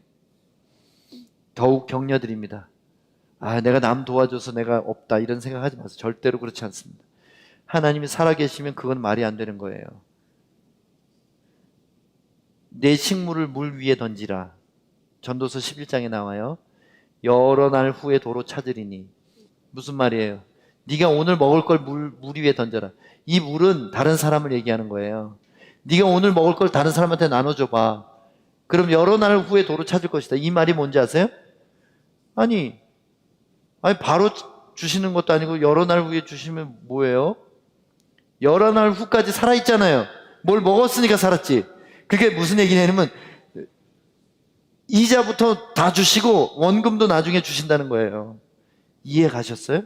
더욱 격려드립니다. 내가 남 도와줘서 내가 없다 이런 생각하지 마세요. 절대로 그렇지 않습니다. 하나님이 살아계시면 그건 말이 안 되는 거예요. 내 식물을 물 위에 던지라. 전도서 11장에 나와요. 여러 날 후에 도로 찾으리니. 무슨 말이에요? 네가 오늘 먹을 걸 물 위에 던져라. 이 물은 다른 사람을 얘기하는 거예요. 네가 오늘 먹을 걸 다른 사람한테 나눠줘봐. 그럼 여러 날 후에 도로 찾을 것이다. 이 말이 뭔지 아세요? 아니 바로 주시는 것도 아니고 여러 날 후에 주시면 뭐예요? 여러 날 후까지 살아있잖아요. 뭘 먹었으니까 살았지. 그게 무슨 얘기냐면 이자부터 다 주시고 원금도 나중에 주신다는 거예요. 이해 가셨어요?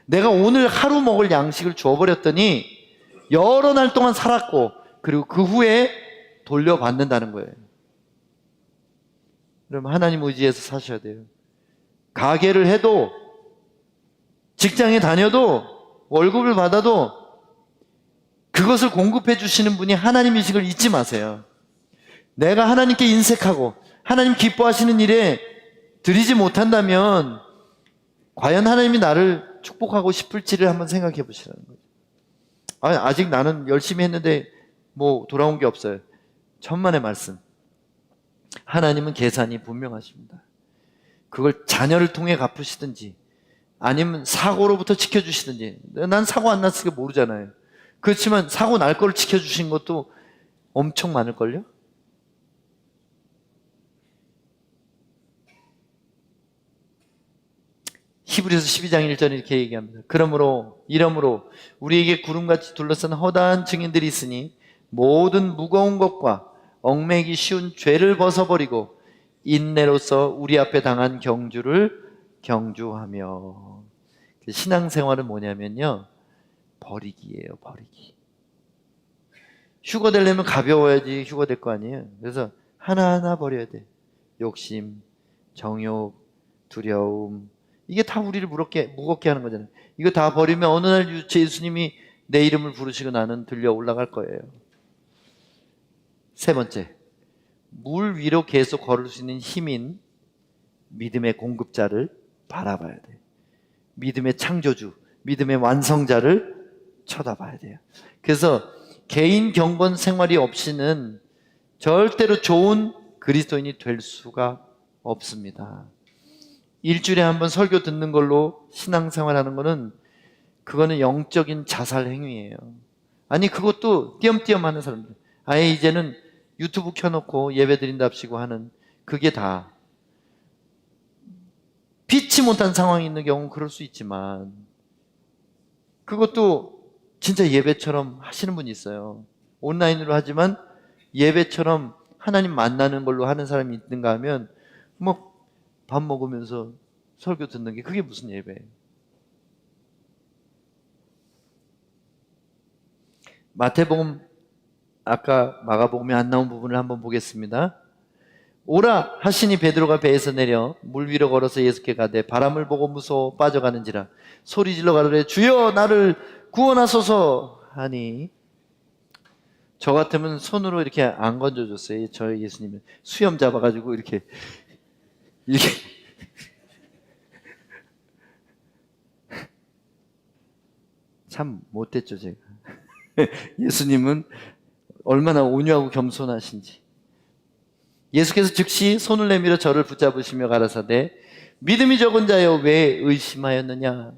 내가 오늘 하루 먹을 양식을 줘버렸더니 여러 날 동안 살았고 그리고 그 후에 돌려받는다는 거예요. 그럼 하나님 의지해서 사셔야 돼요. 가게를 해도 직장에 다녀도 월급을 받아도 그것을 공급해 주시는 분이 하나님이신 걸 잊지 마세요. 내가 하나님께 인색하고 하나님 기뻐하시는 일에 드리지 못한다면 과연 하나님이 나를 축복하고 싶을지를 한번 생각해 보시라는 거죠. 아직 나는 열심히 했는데 뭐 돌아온 게 없어요. 천만의 말씀. 하나님은 계산이 분명하십니다. 그걸 자녀를 통해 갚으시든지 아니면 사고로부터 지켜주시든지. 난 사고 안 났으니까 모르잖아요. 그렇지만 사고 날 걸 지켜주신 것도 엄청 많을걸요? 히브리서 12장 1절 이렇게 얘기합니다. 이러므로 우리에게 구름같이 둘러싼 허다한 증인들이 있으니 모든 무거운 것과 얽매기 쉬운 죄를 벗어버리고 인내로서 우리 앞에 당한 경주를 경주하며. 신앙생활은 뭐냐면요, 버리기예요. 버리기. 휴거 되려면 가벼워야지 휴거 될 거 아니에요. 그래서 하나하나 버려야 돼. 욕심, 정욕, 두려움, 이게 다 우리를 무겁게 하는 거잖아요. 이거 다 버리면 어느 날 예수님이 내 이름을 부르시고 나는 들려 올라갈 거예요. 세 번째, 물 위로 계속 걸을 수 있는 힘인 믿음의 공급자를 바라봐야 돼요. 믿음의 창조주, 믿음의 완성자를 쳐다봐야 돼요. 그래서 개인 경건 생활이 없이는 절대로 좋은 그리스도인이 될 수가 없습니다. 일주일에 한 번 설교 듣는 걸로 신앙생활 하는 거는 그거는 영적인 자살 행위예요. 아니 그것도 띄엄띄엄 하는 사람들, 아예 이제는 유튜브 켜놓고 예배 드린답시고 하는, 그게 다 피치 못한 상황이 있는 경우는 그럴 수 있지만 그것도 진짜 예배처럼 하시는 분이 있어요. 온라인으로 하지만 예배처럼 하나님 만나는 걸로 하는 사람이 있는가 하면 뭐 밥 먹으면서 설교 듣는 게 그게 무슨 예배예요? 마태복음, 아까 마가복음에 안 나온 부분을 한번 보겠습니다. 오라 하시니 베드로가 배에서 내려 물 위로 걸어서 예수께 가되 바람을 보고 무서워 빠져가는지라 소리질러 가로되 주여 나를 구원하소서 하니. 저 같으면 손으로 이렇게 안 건져줬어요. 저희 예수님은 수염 잡아가지고 이렇게 참 못됐죠 제가. 예수님은 얼마나 온유하고 겸손하신지. 예수께서 즉시 손을 내밀어 저를 붙잡으시며 가라사대 믿음이 적은 자여 왜 의심하였느냐.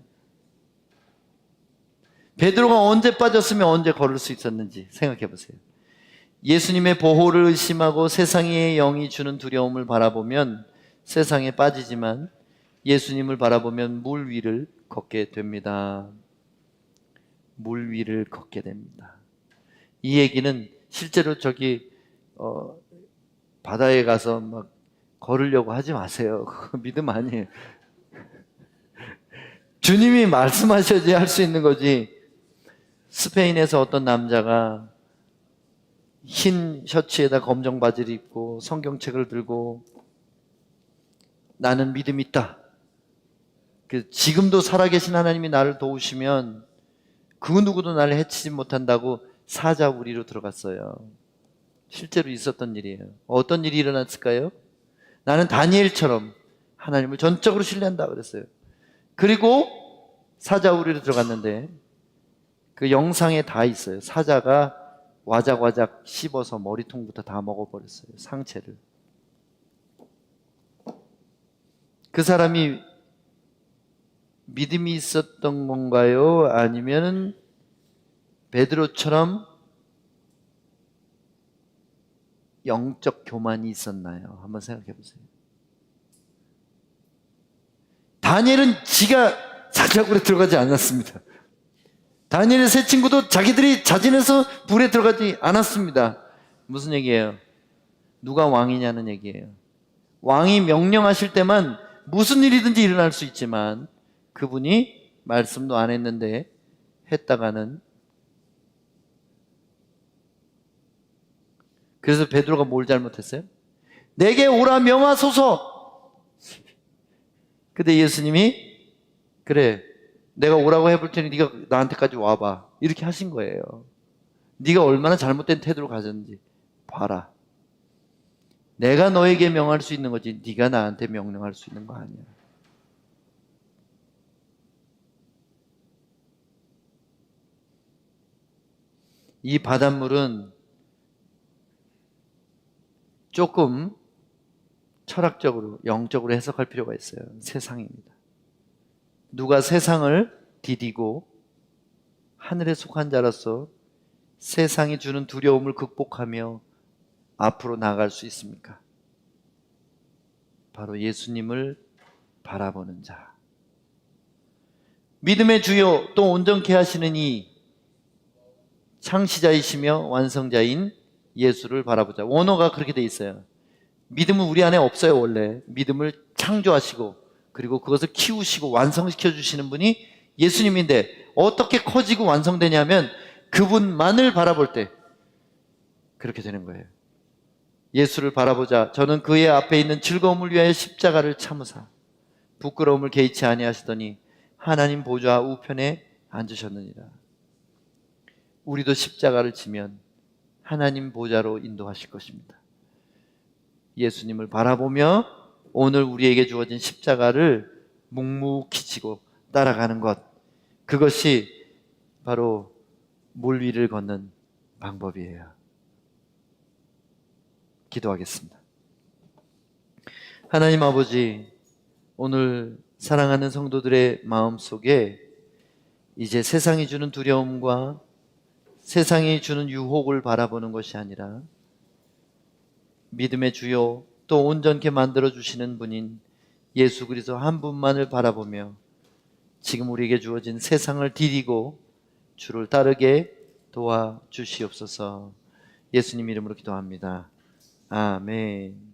베드로가 언제 빠졌으면 언제 걸을 수 있었는지 생각해 보세요. 예수님의 보호를 의심하고 세상의 영이 주는 두려움을 바라보면 세상에 빠지지만 예수님을 바라보면 물 위를 걷게 됩니다. 물 위를 걷게 됩니다. 이 얘기는 실제로 저기 바다에 가서 막 걸으려고 하지 마세요. 그거 믿음 아니에요. 주님이 말씀하셔야지 할 수 있는 거지. 스페인에서 어떤 남자가 흰 셔츠에다 검정 바지를 입고 성경책을 들고 나는 믿음이 있다. 지금도 살아계신 하나님이 나를 도우시면 그 누구도 나를 해치지 못한다고 사자우리로 들어갔어요. 실제로 있었던 일이에요. 어떤 일이 일어났을까요? 나는 다니엘처럼 하나님을 전적으로 신뢰한다 그랬어요. 그리고 사자우리로 들어갔는데 그 영상에 다 있어요. 사자가 와작와작 씹어서 머리통부터 다 먹어버렸어요. 상체를. 그 사람이 믿음이 있었던 건가요? 아니면 베드로처럼 영적 교만이 있었나요? 한번 생각해 보세요. 다니엘은 지가 사자굴에 들어가지 않았습니다. 다니엘의 세 친구도 자기들이 자진해서 불에 들어가지 않았습니다. 무슨 얘기예요? 누가 왕이냐는 얘기예요. 왕이 명령하실 때만 무슨 일이든지 일어날 수 있지만 그분이 말씀도 안 했는데 했다가는, 그래서 베드로가 뭘 잘못했어요? 내게 오라 명하소서. 근데 예수님이 그래 내가 오라고 해볼 테니 네가 나한테까지 와봐 이렇게 하신 거예요. 네가 얼마나 잘못된 태도로 가졌는지 봐라. 내가 너에게 명할 수 있는 거지 네가 나한테 명령할 수 있는 거 아니야. 이 바닷물은 조금 철학적으로 영적으로 해석할 필요가 있어요. 세상입니다. 누가 세상을 디디고 하늘에 속한 자로서 세상이 주는 두려움을 극복하며 앞으로 나아갈 수 있습니까? 바로 예수님을 바라보는 자. 믿음의 주요 또 온전케 하시는 이 창시자이시며 완성자인 예수를 바라보자. 원어가 그렇게 돼 있어요. 믿음은 우리 안에 없어요. 원래 믿음을 창조하시고 그리고 그것을 키우시고 완성시켜 주시는 분이 예수님인데 어떻게 커지고 완성되냐면 그분만을 바라볼 때 그렇게 되는 거예요. 예수를 바라보자. 저는 그의 앞에 있는 즐거움을 위하여 십자가를 참으사 부끄러움을 개의치 아니하시더니 하나님 보좌 우편에 앉으셨느니라. 우리도 십자가를 지면 하나님 보좌로 인도하실 것입니다. 예수님을 바라보며 오늘 우리에게 주어진 십자가를 묵묵히 지고 따라가는 것, 그것이 바로 물 위를 걷는 방법이에요. 기도하겠습니다. 하나님 아버지, 오늘 사랑하는 성도들의 마음속에 이제 세상이 주는 두려움과 세상이 주는 유혹을 바라보는 것이 아니라 믿음의 주요 또 온전케 만들어주시는 분인 예수 그리스도 한 분만을 바라보며 지금 우리에게 주어진 세상을 디디고 주를 따르게 도와주시옵소서. 예수님 이름으로 기도합니다. 아멘.